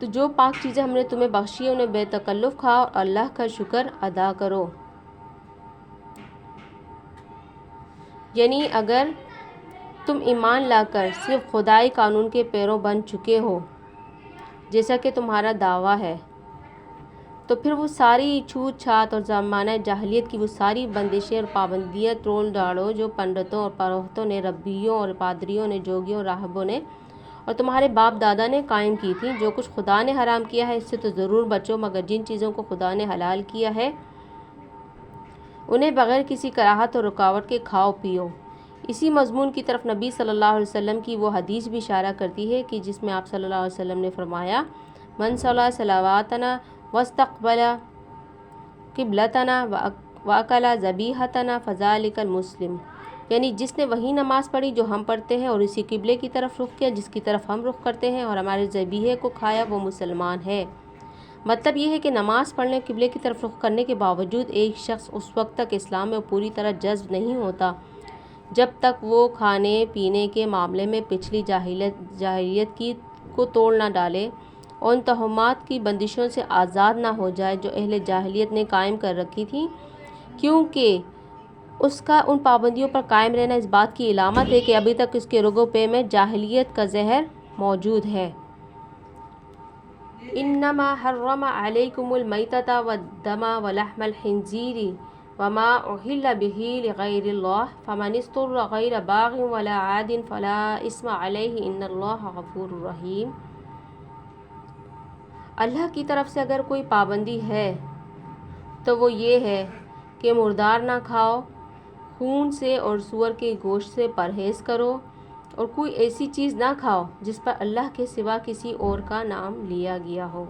تو جو پاک چیزیں ہم نے تمہیں بخشی ہیں انہیں بے تکلف کھاؤ اور اللہ کا شکر ادا کرو۔ یعنی اگر تم ایمان لا کر صرف خدائی قانون کے پیرو بن چکے ہو جیسا کہ تمہارا دعویٰ ہے، تو پھر وہ ساری چھوت چھات اور زمانہ جاہلیت کی وہ ساری بندشیں اور پابندیاں توڑ ڈالو جو پنڈتوں اور پروہتوں نے، ربیوں اور پادریوں نے، جوگیوں اور راہبوں نے اور تمہارے باپ دادا نے قائم کی تھی۔ جو کچھ خدا نے حرام کیا ہے اس سے تو ضرور بچو، مگر جن چیزوں کو خدا نے حلال کیا ہے انہیں بغیر کسی کراہت اور رکاوٹ کے کھاؤ پیو۔ اسی مضمون کی طرف نبی صلی اللہ علیہ وسلم کی وہ حدیث بھی اشارہ کرتی ہے کہ جس میں آپ صلی اللہ علیہ وسلم نے فرمایا، من صلی صلواتنا واستقبل قبلتنا واکل ذبیحتنا فذلک المسلم، یعنی جس نے وہی نماز پڑھی جو ہم پڑھتے ہیں اور اسی قبلے کی طرف رخ کیا جس کی طرف ہم رخ کرتے ہیں اور ہمارے ذبیحے کو کھایا، وہ مسلمان ہے۔ مطلب یہ ہے کہ نماز پڑھنے قبلے کی طرف رخ کرنے کے باوجود ایک شخص اس وقت تک اسلام میں پوری طرح جذب نہیں ہوتا جب تک وہ کھانے پینے کے معاملے میں پچھلی جاہلیت کو توڑ نہ ڈالے اور ان توہمات کی بندشوں سے آزاد نہ ہو جائے جو اہل جاہلیت نے قائم کر رکھی تھی، کیونکہ اس کا ان پابندیوں پر قائم رہنا اس بات کی علامت ہے کہ ابھی تک اس کے رگو پے میں جاہلیت کا زہر موجود ہے۔ انما حرم علیکم المیتۃ والدم ولحم الخنزیر وما اہل بہ لغیر اللہ فمن اضطر غیر باغ ولا عاد فلا اثم علیہ ان اللہ غفور رحیم۔ اللہ کی طرف سے اگر کوئی پابندی ہے تو وہ یہ ہے کہ مردار نہ کھاؤ، خون سے اور سور کے گوشت سے پرہیز کرو اور کوئی ایسی چیز نہ کھاؤ جس پر اللہ کے سوا کسی اور کا نام لیا گیا ہو۔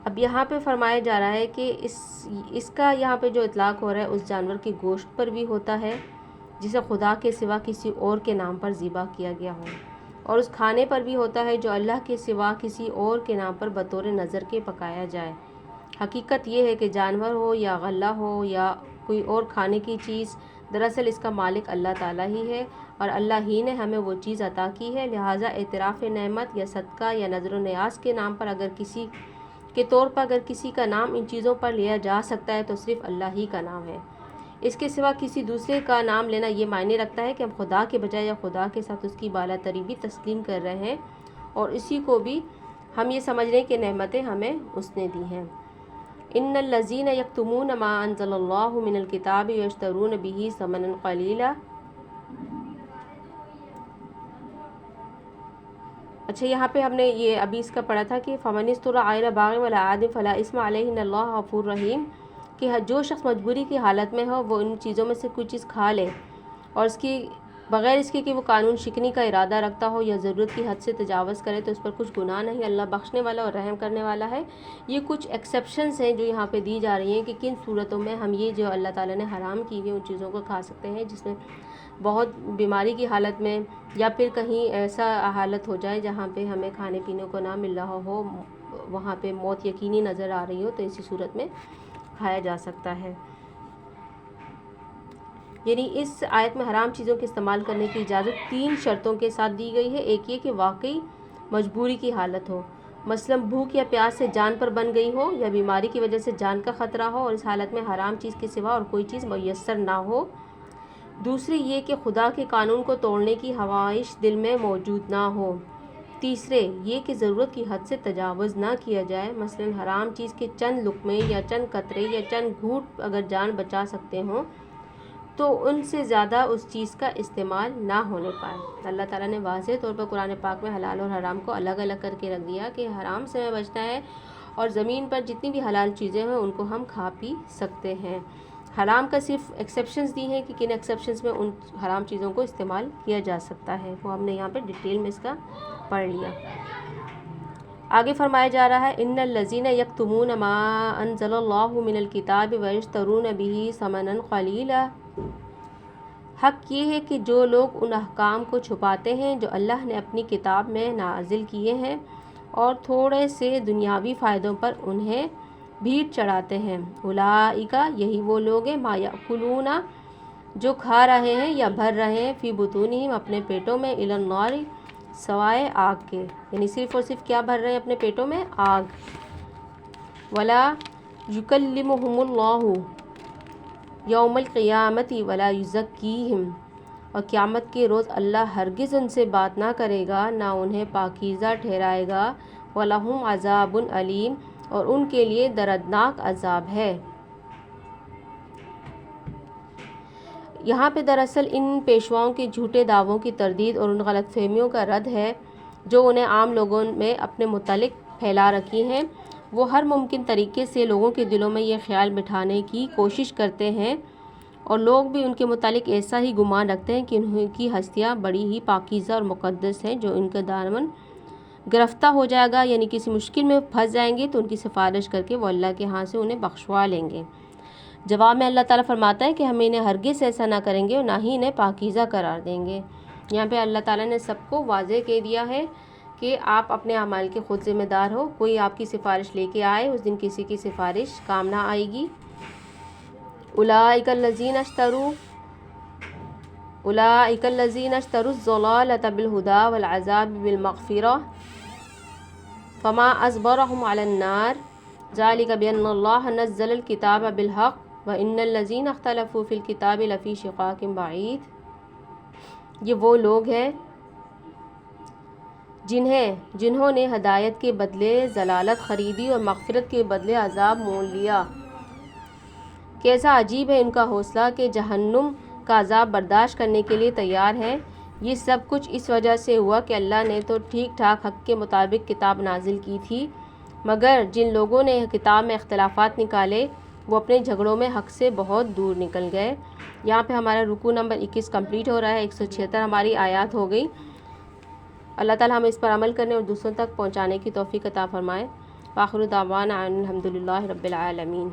اب یہاں پہ فرمایا جا رہا ہے کہ اس کا یہاں پہ جو اطلاق ہو رہا ہے اس جانور کے گوشت پر بھی ہوتا ہے جسے خدا کے سوا کسی اور کے نام پر ذبح کیا گیا ہو، اور اس کھانے پر بھی ہوتا ہے جو اللہ کے سوا کسی اور کے نام پر بطور نذر کے پکایا جائے۔ حقیقت یہ ہے کہ جانور ہو یا غلہ ہو یا کوئی اور کھانے کی چیز، دراصل اس کا مالک اللہ تعالیٰ ہی ہے اور اللہ ہی نے ہمیں وہ چیز عطا کی ہے، لہٰذا اعتراف نعمت یا صدقہ یا نذر و نیاز کے نام پر اگر کسی کا نام ان چیزوں پر لیا جا سکتا ہے تو صرف اللہ ہی کا نام ہے۔ اس کے سوا کسی دوسرے کا نام لینا یہ معنی رکھتا ہے کہ ہم خدا کے بجائے یا خدا کے ساتھ اس کی بالا تری بھی تسلیم کر رہے ہیں اور اسی کو بھی ہم یہ سمجھ رہے ہیں کہ نعمتیں ہمیں اس نے دی ہیں۔ ان الذین یکتمون ما انزل اللہ من الکتاب یشترون بہ ثمنا قلیلا۔ اچھا، یہاں پہ ہم نے یہ ابھی اس کا پڑھا تھا کہ فمن اضطر غیر باغ ولا عاد فلا اثم علیہ ان اللہ غفور رحیم، کہ جو شخص مجبوری کی حالت میں ہو وہ ان چیزوں میں سے کوئی چیز کھا لے اور اس کی بغیر اس کے کہ وہ قانون شکنی کا ارادہ رکھتا ہو یا ضرورت کی حد سے تجاوز کرے تو اس پر کچھ گناہ نہیں، اللہ بخشنے والا اور رحم کرنے والا ہے۔ یہ کچھ ایکسیپشنز ہیں جو یہاں پہ دی جا رہی ہیں کہ کن صورتوں میں ہم یہ جو اللہ تعالیٰ نے حرام کی ہوئی ان چیزوں کو کھا سکتے ہیں، جس میں بہت بیماری کی حالت میں یا پھر کہیں ایسا حالت ہو جائے جہاں پہ ہمیں کھانے پینے کو نہ مل رہا ہو، وہاں پہ موت یقینی نظر آ رہی ہو، تو اسی صورت میں کھایا جا سکتا ہے۔ یعنی اس آیت میں حرام چیزوں کے استعمال کرنے کی اجازت 3 شرطوں کے ساتھ دی گئی ہے۔ ایک یہ کہ واقعی مجبوری کی حالت ہو، مثلا بھوک یا پیاس سے جان پر بن گئی ہو یا بیماری کی وجہ سے جان کا خطرہ ہو اور اس حالت میں حرام چیز کے سوا اور کوئی چیز میسر نہ ہو۔ دوسری یہ کہ خدا کے قانون کو توڑنے کی خواہش دل میں موجود نہ ہو۔ تیسرے یہ کہ ضرورت کی حد سے تجاوز نہ کیا جائے، مثلا حرام چیز کے چند لقمے یا چند قطرے یا چند گھونٹ اگر جان بچا سکتے ہوں تو ان سے زیادہ اس چیز کا استعمال نہ ہونے پائے۔ اللہ تعالیٰ نے واضح طور پر قرآن پاک میں حلال اور حرام کو الگ الگ کر کے رکھ دیا کہ حرام سے ہمیں بچنا ہے اور زمین پر جتنی بھی حلال چیزیں ہیں ان کو ہم کھا پی سکتے ہیں۔ حرام کا صرف ایکسیپشنز دی ہیں کہ کن ایکسیپشنز میں ان حرام چیزوں کو استعمال کیا جا سکتا ہے، وہ ہم نے یہاں پہ ڈیٹیل میں اس کا پڑھ لیا۔ آگے فرمایا جا رہا ہے ان الذین یکتمون ما انزل اللہ من الکتاب ویشترون بہ ثمنا قلیلا۔ حق یہ ہے کہ جو لوگ ان احکام کو چھپاتے ہیں جو اللہ نے اپنی کتاب میں نازل کیے ہیں اور تھوڑے سے دنیاوی فائدوں پر انہیں بھیڑ چڑھاتے ہیں۔ اولئک یہی وہ لوگ ہیں ما یأکلون جو کھا رہے ہیں یا بھر رہے ہیں فی بطونہم اپنے پیٹوں میں الی النار سوائے آگ کے، یعنی صرف اور صرف کیا بھر رہے ہیں اپنے پیٹوں میں؟ آگ۔ ولا یکلمہم اللہ یوم القیامۃ ولا یزکیہم اور قیامت کے روز اللہ ہرگز ان سے بات نہ کرے گا، نہ انہیں پاکیزہ ٹھہرائے گا۔ وَلَهُمْ عَذَابٌ علیم اور ان کے لیے دردناک عذاب ہے۔ یہاں پہ دراصل ان پیشواؤں کے جھوٹے دعووں کی تردید اور ان غلط فہمیوں کا رد ہے جو انہیں عام لوگوں میں اپنے متعلق پھیلا رکھی ہیں۔ وہ ہر ممکن طریقے سے لوگوں کے دلوں میں یہ خیال بٹھانے کی کوشش کرتے ہیں اور لوگ بھی ان کے متعلق ایسا ہی گمان رکھتے ہیں کہ ان کی ہستیاں بڑی ہی پاکیزہ اور مقدس ہیں، جو ان کا دامن گرفتہ ہو جائے گا، یعنی کسی مشکل میں پھنس جائیں گے تو ان کی سفارش کر کے وہ اللہ کے ہاں سے انہیں بخشوا لیں گے۔ جواب میں اللہ تعالیٰ فرماتا ہے کہ ہم انہیں ہرگز ایسا نہ کریں گے اور نہ ہی انہیں پاکیزہ قرار دیں گے۔ یہاں پہ اللہ تعالیٰ نے سب کو واضح کہہ دیا ہے کہ آپ اپنے اعمال کے خود ذمہ دار ہو، کوئی آپ کی سفارش لے کے آئے اس دن کسی کی سفارش کام نہ آئے گی۔ اولئک الذین اشتروا الضلالۃ بالہدی والعذاب بالمغفرۃ فما اصبرهم علی النار ذلک بأن اللہ نزل الکتاب بالحق وإن الذین اختلفوا فی الکتاب لفی شقاق بعید۔ یہ وہ لوگ ہیں جنہوں نے ہدایت کے بدلے ضلالت خریدی اور مغفرت کے بدلے عذاب مول لیا۔ کیسا عجیب ہے ان کا حوصلہ کہ جہنم کا عذاب برداشت کرنے کے لیے تیار ہے۔ یہ سب کچھ اس وجہ سے ہوا کہ اللہ نے تو ٹھیک ٹھاک حق کے مطابق کتاب نازل کی تھی، مگر جن لوگوں نے کتاب میں اختلافات نکالے وہ اپنے جھگڑوں میں حق سے بہت دور نکل گئے۔ یہاں پہ ہمارا رکوع نمبر 21 کمپلیٹ ہو رہا ہے، 176 ہماری آیات ہو گئی۔ اللہ تعالیٰ ہمیں اس پر عمل کرنے اور دوسروں تک پہنچانے کی توفیق عطا فرمائے۔ وآخر دعوانا الحمد للہ رب العالمین۔